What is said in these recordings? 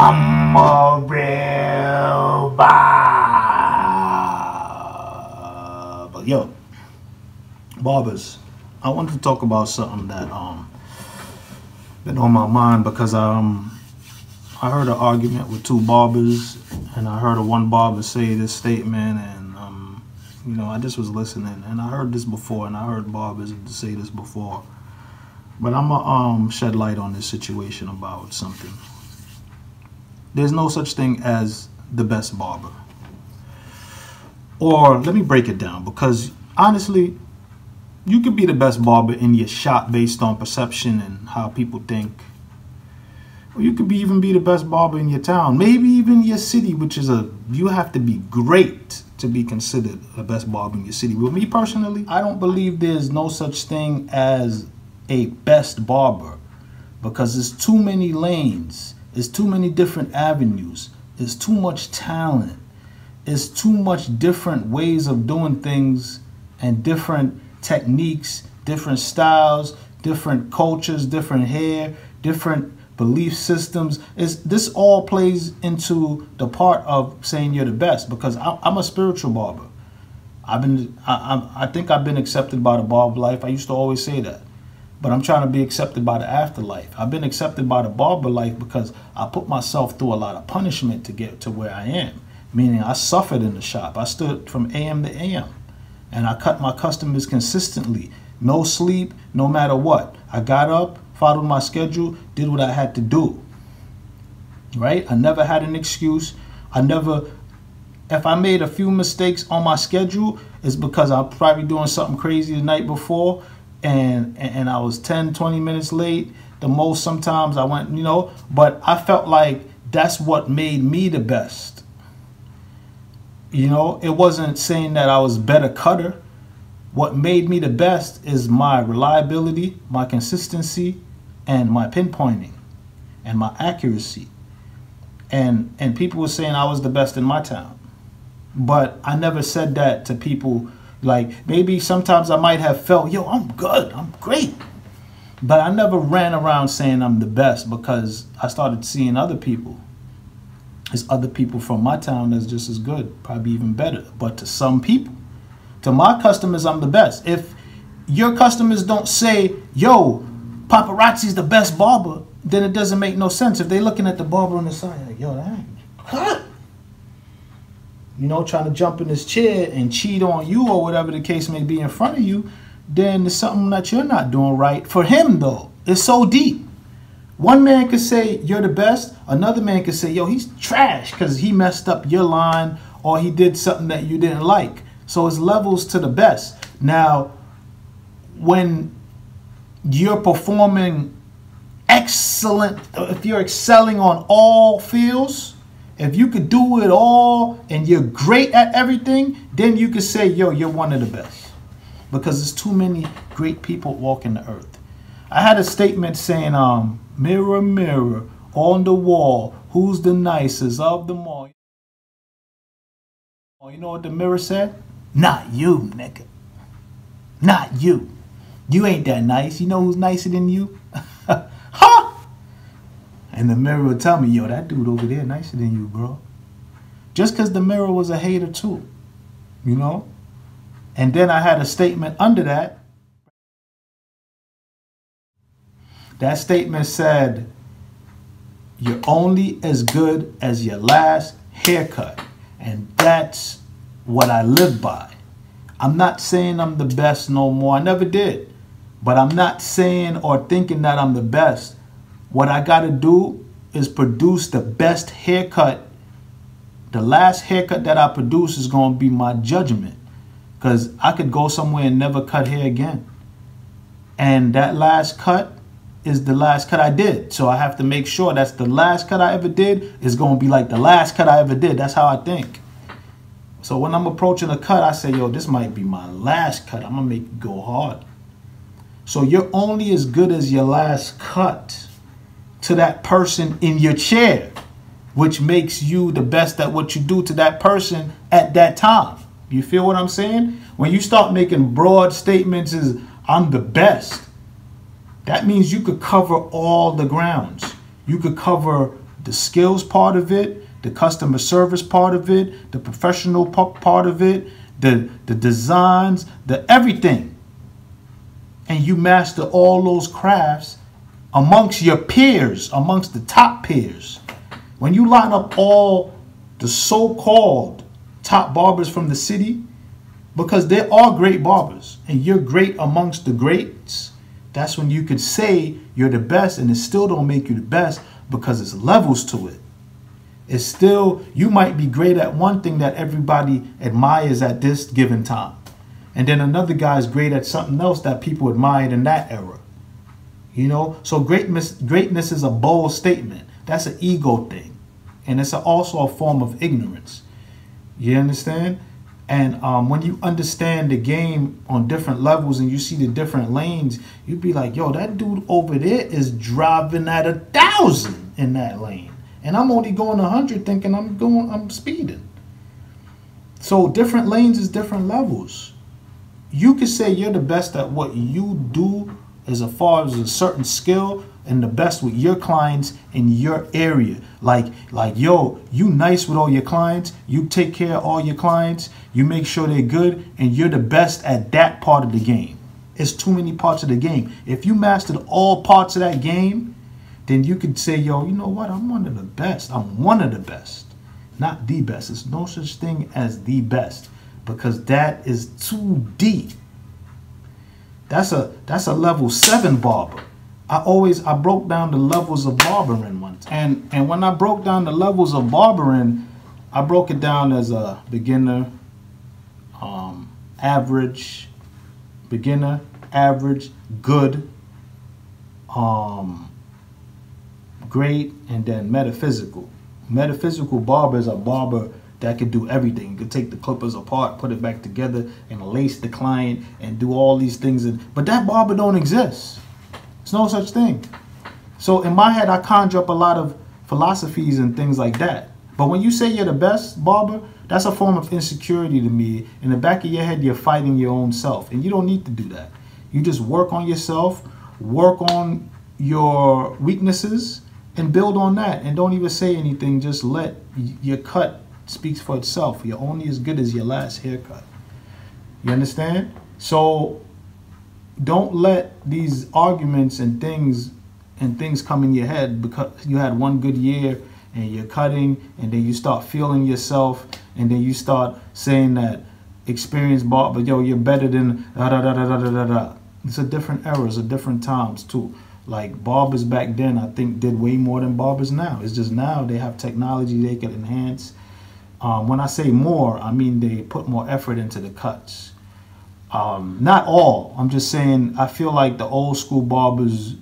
I'm a real barber. Yo, barbers, I wanted to talk about something that been on my mind because I heard an argument with two barbers, and I heard one barber say this statement, and I just was listening, and I heard this before, and I heard barbers say this before, but I'm gonna shed light on this situation about something. There's no such thing as the best barber. Or let me break it down, because honestly, you could be the best barber in your shop based on perception and how people think. Or you could even be the best barber in your town, maybe even your city, which is you have to be great to be considered the best barber in your city. With me personally, I don't believe there's no such thing as a best barber, because there's too many lanes. There's too many different avenues. There's too much talent. There's too much different ways of doing things and different techniques, different styles, different cultures, different hair, different belief systems. This all plays into the part of saying you're the best, because I'm a spiritual barber. I think I've been accepted by the barber life. I used to always say that. But I'm trying to be accepted by the afterlife. I've been accepted by the barber life because I put myself through a lot of punishment to get to where I am. Meaning I suffered in the shop. I stood from AM to AM. And I cut my customers consistently. No sleep, no matter what. I got up, followed my schedule, did what I had to do. Right? I never had an excuse. If I made a few mistakes on my schedule, it's because I'm probably doing something crazy the night before. And I was 10, 20 minutes late. The most sometimes I went, but I felt like that's what made me the best. It wasn't saying that I was better cutter. What made me the best is my reliability, my consistency, and my pinpointing, and my accuracy. And people were saying I was the best in my town. But I never said that to people. Like, maybe sometimes I might have felt, yo, I'm good, I'm great. But I never ran around saying I'm the best, because I started seeing other people. There's other people from my town that's just as good, probably even better. But to some people, to my customers, I'm the best. If your customers don't say, yo, paparazzi's the best barber, then it doesn't make no sense. If they're looking at the barber on the side, like, yo, that ain't cut. Trying to jump in this chair and cheat on you or whatever the case may be in front of you, then there's something that you're not doing right. For him, though, it's so deep. One man could say you're the best. Another man could say, yo, he's trash because he messed up your line or he did something that you didn't like. So it's levels to the best. Now, when you're performing excellent, if you're excelling on all fields, if you could do it all and you're great at everything, then you could say, yo, you're one of the best. Because there's too many great people walking the earth. I had a statement saying, mirror, mirror on the wall, who's the nicest of them all? You know what the mirror said? Not you, nigga. Not you. You ain't that nice. You know who's nicer than you? Ha! And the mirror would tell me, yo, that dude over there nicer than you, bro. Just because the mirror was a hater too, And then I had a statement under that. That statement said, you're only as good as your last haircut. And that's what I live by. I'm not saying I'm the best no more. I never did. But I'm not saying or thinking that I'm the best. What I got to do is produce the best haircut. The last haircut that I produce is going to be my judgment. Because I could go somewhere and never cut hair again. And that last cut is the last cut I did. So I have to make sure that's the last cut I ever did is going to be like the last cut I ever did. That's how I think. So when I'm approaching a cut, I say, yo, this might be my last cut. I'm going to make it go hard. So you're only as good as your last cut to that person in your chair, which makes you the best at what you do to that person at that time. You feel what I'm saying? When you start making broad statements as I'm the best, that means you could cover all the grounds. You could cover the skills part of it, the customer service part of it, the professional part of it, the designs, the everything. And you master all those crafts amongst your peers, amongst the top peers. When you line up all the so-called top barbers from the city, because there are great barbers and you're great amongst the greats, that's when you could say you're the best, and it still don't make you the best because it's levels to it. It's still, you might be great at one thing that everybody admires at this given time. And then another guy is great at something else that people admired in that era. You know, so greatness is a bold statement. That's an ego thing. And it's also a form of ignorance. You understand? And when you understand the game on different levels and you see the different lanes, you'd be like, yo, that dude over there is driving at 1,000 in that lane. And I'm only going 100 thinking I'm speeding. So different lanes is different levels. You could say you're the best at what you do as far as a certain skill, and the best with your clients in your area. Like, yo, you nice with all your clients, you take care of all your clients, you make sure they're good, and you're the best at that part of the game. It's too many parts of the game. If you mastered all parts of that game, then you could say, yo, you know what, I'm one of the best. I'm one of the best. Not the best. There's no such thing as the best, because that is too deep. That's a level 7 barber. I broke down the levels of barbering once. And when I broke down the levels of barbering, I broke it down as a beginner, average, good, great, and then metaphysical. Metaphysical barber is a barber that could do everything. You could take the clippers apart, put it back together, and lace the client, and do all these things. But that barber don't exist. There's no such thing. So in my head, I conjure up a lot of philosophies and things like that. But when you say you're the best barber, that's a form of insecurity to me. In the back of your head, you're fighting your own self. And you don't need to do that. You just work on yourself, work on your weaknesses, and build on that. And don't even say anything. Just let your cut speaks for itself. You're only as good as your last haircut. You understand? So don't let these arguments and things come in your head because you had one good year and you're cutting, and then you start feeling yourself, and then you start saying that experienced barber, yo, you're better than da da da da da da da. It's a different era, it's a different times too. Like barbers back then, I think did way more than barbers now. It's just now they have technology they can enhance. When I say more, I mean they put more effort into the cuts. Not all. I'm just saying I feel like the old school barbers,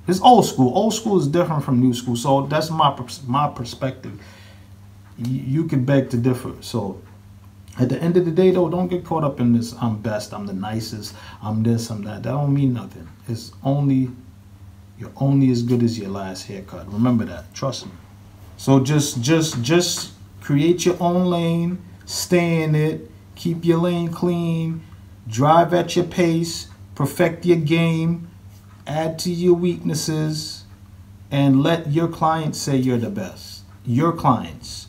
it's old school. Old school is different from new school. So that's my perspective. You can beg to differ. So at the end of the day, though, don't get caught up in this, I'm best, I'm the nicest, I'm this, I'm that. That don't mean nothing. It's only, you're only as good as your last haircut. Remember that. Trust me. So just create your own lane, stay in it, keep your lane clean, drive at your pace, perfect your game, add to your weaknesses, and let your clients say you're the best. Your clients.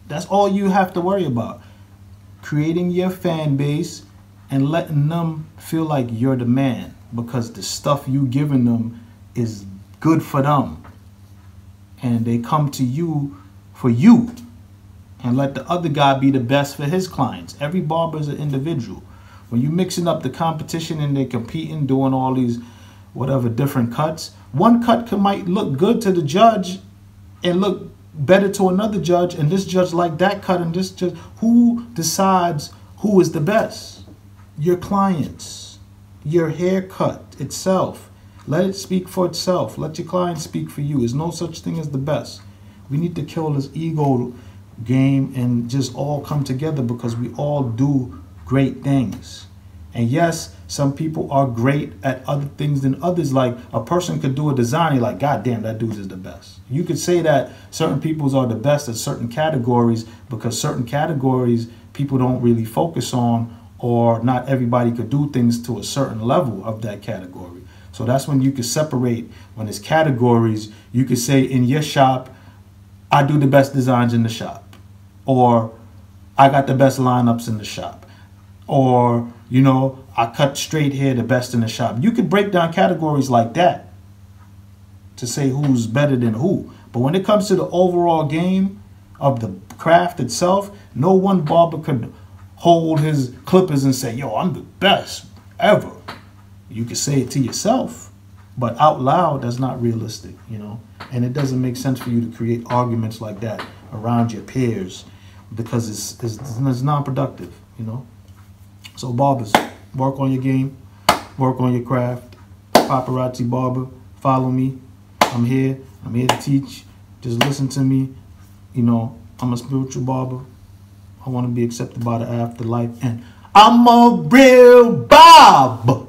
That's all you have to worry about. Creating your fan base and letting them feel like you're the man, because the stuff you giving them is good for them. And they come to you for you. And let the other guy be the best for his clients. Every barber is an individual. When you're mixing up the competition and they're competing, doing all these whatever different cuts, one cut might look good to the judge and look better to another judge, and this judge like that cut, and this judge. Who decides who is the best? Your clients. Your haircut itself. Let it speak for itself. Let your client speak for you. There's no such thing as the best. We need to kill this ego game and just all come together, because we all do great things. And yes, some people are great at other things than others. Like a person could do a design, you're like, God damn, that dude is the best. You could say that certain peoples are the best at certain categories, because certain categories people don't really focus on, or not everybody could do things to a certain level of that category. So that's when you can separate. When it's categories, you could say in your shop, I do the best designs in the shop, or I got the best lineups in the shop, or, you know, I cut straight hair the best in the shop. You could break down categories like that to say who's better than who. But when it comes to the overall game of the craft itself, no one barber could hold his clippers and say, yo, I'm the best ever. You can say it to yourself, but out loud, that's not realistic, you know. And it doesn't make sense for you to create arguments like that around your peers, because it's non-productive, you know. So barbers, work on your game, work on your craft. Paparazzi Barber, follow me. I'm here to teach. Just listen to me. You know, I'm a spiritual barber. I want to be accepted by the afterlife, and I'm a real barber.